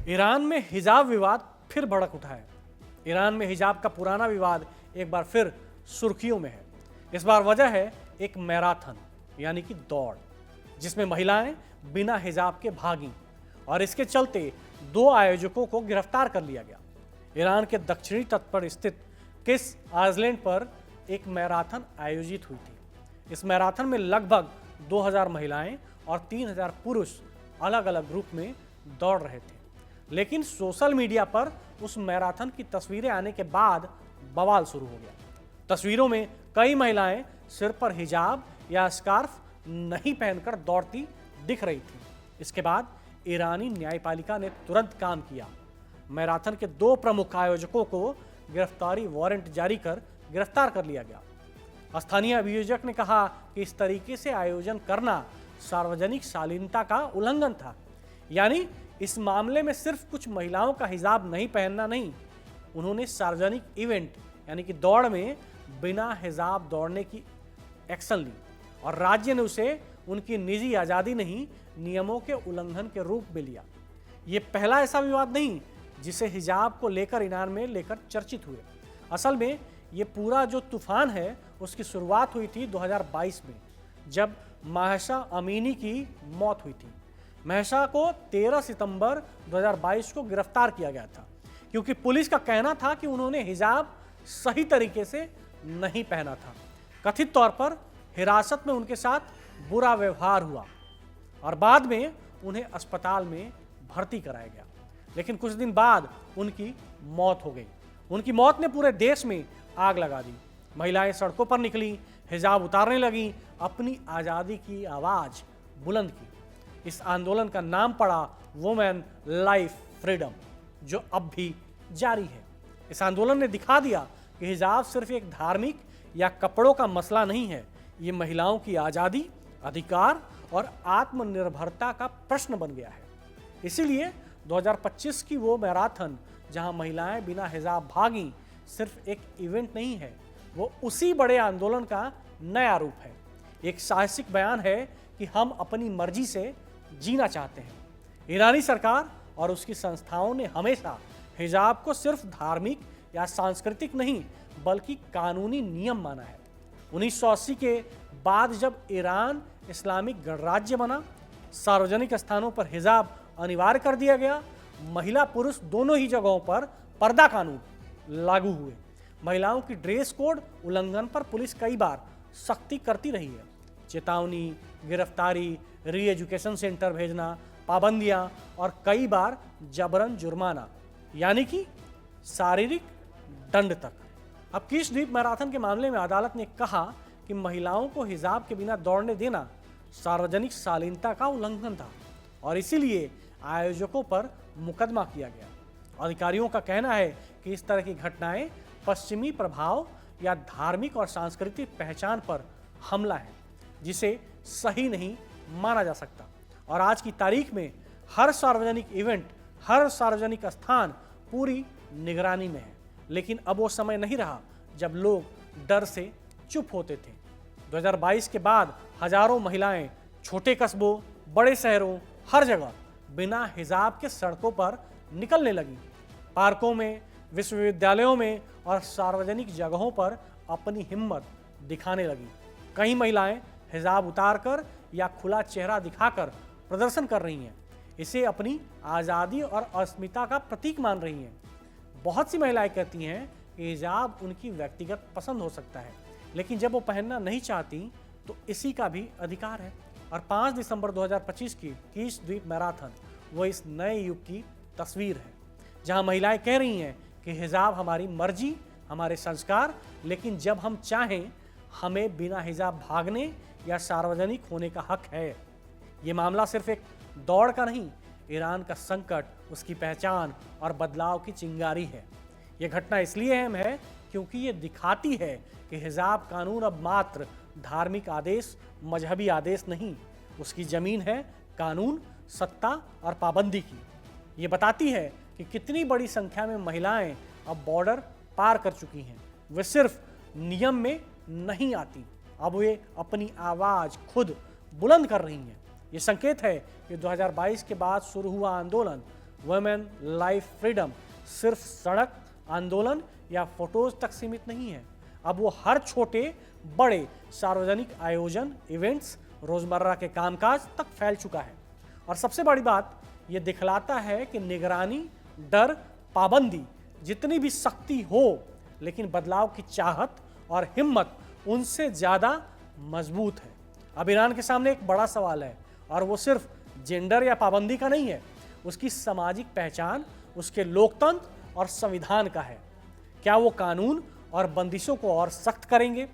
Iran में हिजाब विवाद फिर भड़क उठा है। ईरान में हिजाब का पुराना विवाद एक बार फिर सुर्खियों में है। इस बार वजह है एक मैराथन यानी कि दौड़, जिसमें महिलाएं बिना हिजाब के भागीं और इसके चलते 2 आयोजकों को गिरफ्तार कर लिया गया। ईरान के दक्षिणी तट पर स्थित किस आइलैंड पर एक मैराथन आयोजित हुई थी। इस मैराथन में लगभग 2000 महिलाएं और 3000 पुरुष अलग अलग ग्रुप में दौड़ रहे थे। लेकिन सोशल मीडिया पर उस मैराथन की तस्वीरें आने के बाद बवाल शुरू हो गया। तस्वीरों में कई महिलाएं सिर पर हिजाब या स्कार्फ नहीं पहनकर दौड़ती दिख रही थी। इसके बाद ईरानी न्यायपालिका ने तुरंत काम किया। मैराथन के 2 प्रमुख आयोजकों को गिरफ्तारी वारंट जारी कर गिरफ्तार कर लिया गया। स्थानीय अभियोजक ने कहा कि इस तरीके से आयोजन करना सार्वजनिक शालीनता का उल्लंघन था। यानी इस मामले में सिर्फ कुछ महिलाओं का हिजाब नहीं पहनना नहीं, उन्होंने सार्वजनिक इवेंट यानी कि दौड़ में बिना हिजाब दौड़ने की एक्शन ली और राज्य ने उसे उनकी निजी आज़ादी नहीं, नियमों के उल्लंघन के रूप में लिया। ये पहला ऐसा विवाद नहीं जिसे हिजाब को लेकर ईरान में लेकर चर्चित हुए। असल में ये पूरा जो तूफान है उसकी शुरुआत हुई थी 2022 में, जब महसा अमीनी की मौत हुई थी। महसा को 13 सितंबर 2022 को गिरफ्तार किया गया था क्योंकि पुलिस का कहना था कि उन्होंने हिजाब सही तरीके से नहीं पहना था। कथित तौर पर हिरासत में उनके साथ बुरा व्यवहार हुआ और बाद में उन्हें अस्पताल में भर्ती कराया गया। लेकिन कुछ दिन बाद उनकी मौत हो गई। उनकी मौत ने पूरे देश में आग लगा दी। महिलाएं सड़कों पर निकली, हिजाब उतारने लगी, अपनी आज़ादी की आवाज़ बुलंद की। इस आंदोलन का नाम पड़ा वुमेन लाइफ फ्रीडम, जो अब भी जारी है। इस आंदोलन ने दिखा दिया कि हिजाब सिर्फ एक धार्मिक या कपड़ों का मसला नहीं है, ये महिलाओं की आज़ादी, अधिकार और आत्मनिर्भरता का प्रश्न बन गया है। इसीलिए 2025 की वो मैराथन जहां महिलाएं बिना हिजाब भागीं सिर्फ एक इवेंट नहीं है, वो उसी बड़े आंदोलन का नया रूप है। एक साहसिक बयान है कि हम अपनी मर्जी से जीना चाहते हैं। ईरानी सरकार और उसकी संस्थाओं ने हमेशा हिजाब को सिर्फ धार्मिक या सांस्कृतिक नहीं बल्कि कानूनी नियम माना है। 1980 के बाद जब ईरान इस्लामिक गणराज्य बना, सार्वजनिक स्थानों पर हिजाब अनिवार्य कर दिया गया। महिला पुरुष दोनों ही जगहों पर पर्दा कानून लागू हुए। महिलाओं की ड्रेस कोड उल्लंघन पर पुलिस कई बार सख्ती करती रही है। चेतावनी, गिरफ्तारी, री एजुकेशन सेंटर भेजना, पाबंदियां और कई बार जबरन जुर्माना यानी कि शारीरिक दंड तक। अब किश द्वीप मैराथन के मामले में अदालत ने कहा कि महिलाओं को हिजाब के बिना दौड़ने देना सार्वजनिक शालीनता का उल्लंघन था और इसीलिए आयोजकों पर मुकदमा किया गया। अधिकारियों का कहना है कि इस तरह की घटनाएं पश्चिमी प्रभाव या धार्मिक और सांस्कृतिक पहचान पर हमला है, जिसे सही नहीं माना जा सकता। और आज की तारीख में हर सार्वजनिक इवेंट, हर सार्वजनिक स्थान पूरी निगरानी में है। लेकिन अब वो समय नहीं रहा जब लोग डर से चुप होते थे। 2022 के बाद हजारों महिलाएं छोटे कस्बों, बड़े शहरों, हर जगह बिना हिजाब के सड़कों पर निकलने लगी। पार्कों में, विश्वविद्यालयों में और सार्वजनिक जगहों पर अपनी हिम्मत दिखाने लगी। कई महिलाएं हिजाब उतारकर या खुला चेहरा दिखाकर प्रदर्शन कर रही हैं। इसे अपनी आज़ादी और अस्मिता का प्रतीक मान रही हैं। बहुत सी महिलाएं कहती हैं कि हिजाब उनकी व्यक्तिगत पसंद हो सकता है, लेकिन जब वो पहनना नहीं चाहती तो इसी का भी अधिकार है। और 5 दिसंबर 2025 की किश द्वीप मैराथन वो इस नए युग की तस्वीर है, जहां महिलाएं कह रही हैं कि हिजाब हमारी मर्जी, हमारे संस्कार, लेकिन जब हम चाहें हमें बिना हिजाब भागने या सार्वजनिक होने का हक है। ये मामला सिर्फ एक दौड़ का नहीं, ईरान का संकट, उसकी पहचान और बदलाव की चिंगारी है। ये घटना इसलिए अहम है क्योंकि ये दिखाती है कि हिजाब कानून अब मात्र धार्मिक आदेश, मजहबी आदेश नहीं, उसकी ज़मीन है कानून, सत्ता और पाबंदी की। ये बताती है कि कितनी बड़ी संख्या में महिलाएं अब बॉर्डर पार कर चुकी हैं। वे सिर्फ नियम में नहीं आती, अब वे अपनी आवाज़ खुद बुलंद कर रही हैं। ये संकेत है कि 2022 के बाद शुरू हुआ आंदोलन वुमेन लाइफ फ्रीडम सिर्फ सड़क आंदोलन या फोटोज तक सीमित नहीं है। अब वो हर छोटे बड़े सार्वजनिक आयोजन, इवेंट्स, रोजमर्रा के कामकाज तक फैल चुका है। और सबसे बड़ी बात ये दिखलाता है कि निगरानी, डर, पाबंदी जितनी भी सख्ती हो, लेकिन बदलाव की चाहत और हिम्मत उनसे ज़्यादा मजबूत है। अब ईरान के सामने एक बड़ा सवाल है, और वो सिर्फ जेंडर या पाबंदी का नहीं है, उसकी सामाजिक पहचान, उसके लोकतंत्र और संविधान का है। क्या वो कानून और बंदिशों को और सख्त करेंगे?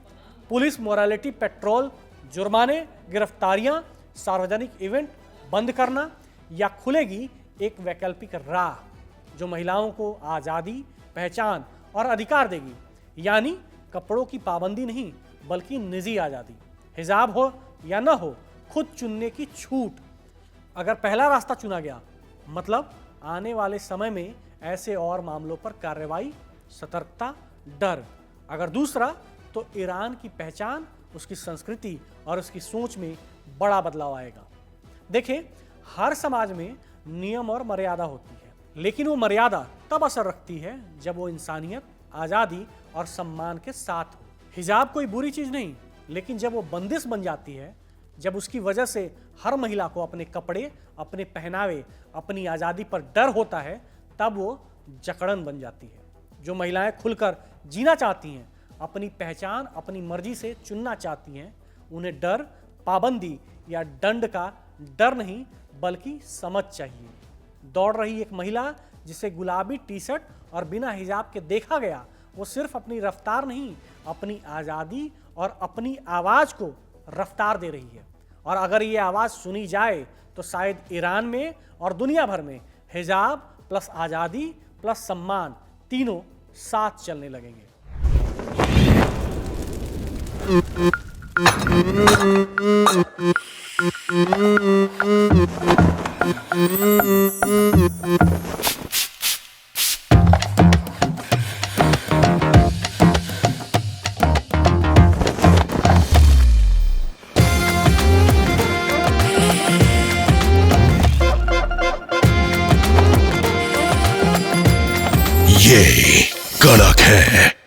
पुलिस मोरालिटी पेट्रोल, जुर्माने, गिरफ्तारियां, सार्वजनिक इवेंट बंद करना, या खुलेगी एक वैकल्पिक राह जो महिलाओं को आज़ादी, पहचान और अधिकार देगी? यानी कपड़ों की पाबंदी नहीं, बल्कि निजी आज़ादी। हिजाब हो या ना हो, खुद चुनने की छूट। अगर पहला रास्ता चुना गया, मतलब आने वाले समय में ऐसे और मामलों पर कार्रवाई, सतर्कता, डर। अगर दूसरा, तो ईरान की पहचान, उसकी संस्कृति और उसकी सोच में बड़ा बदलाव आएगा। देखिए, हर समाज में नियम और मर्यादा होती है, लेकिन वो मर्यादा तब असर रखती है जब वो इंसानियत, आज़ादी और सम्मान के साथ हो। हिजाब कोई बुरी चीज़ नहीं, लेकिन जब वो बंदिश बन जाती है, जब उसकी वजह से हर महिला को अपने कपड़े, अपने पहनावे, अपनी आज़ादी पर डर होता है, तब वो जकड़न बन जाती है। जो महिलाएं खुलकर जीना चाहती हैं, अपनी पहचान अपनी मर्जी से चुनना चाहती हैं, उन्हें डर, पाबंदी या दंड का डर नहीं, बल्कि समझ चाहिए। दौड़ रही एक महिला जिसे गुलाबी टी शर्ट और बिना हिजाब के देखा गया, वो सिर्फ अपनी रफ्तार नहीं, अपनी आज़ादी और अपनी आवाज़ को रफ्तार दे रही है। और अगर ये आवाज़ सुनी जाए, तो शायद ईरान में और दुनिया भर में हिजाब प्लस आज़ादी प्लस सम्मान तीनों साथ चलने लगेंगे। ये कड़क है।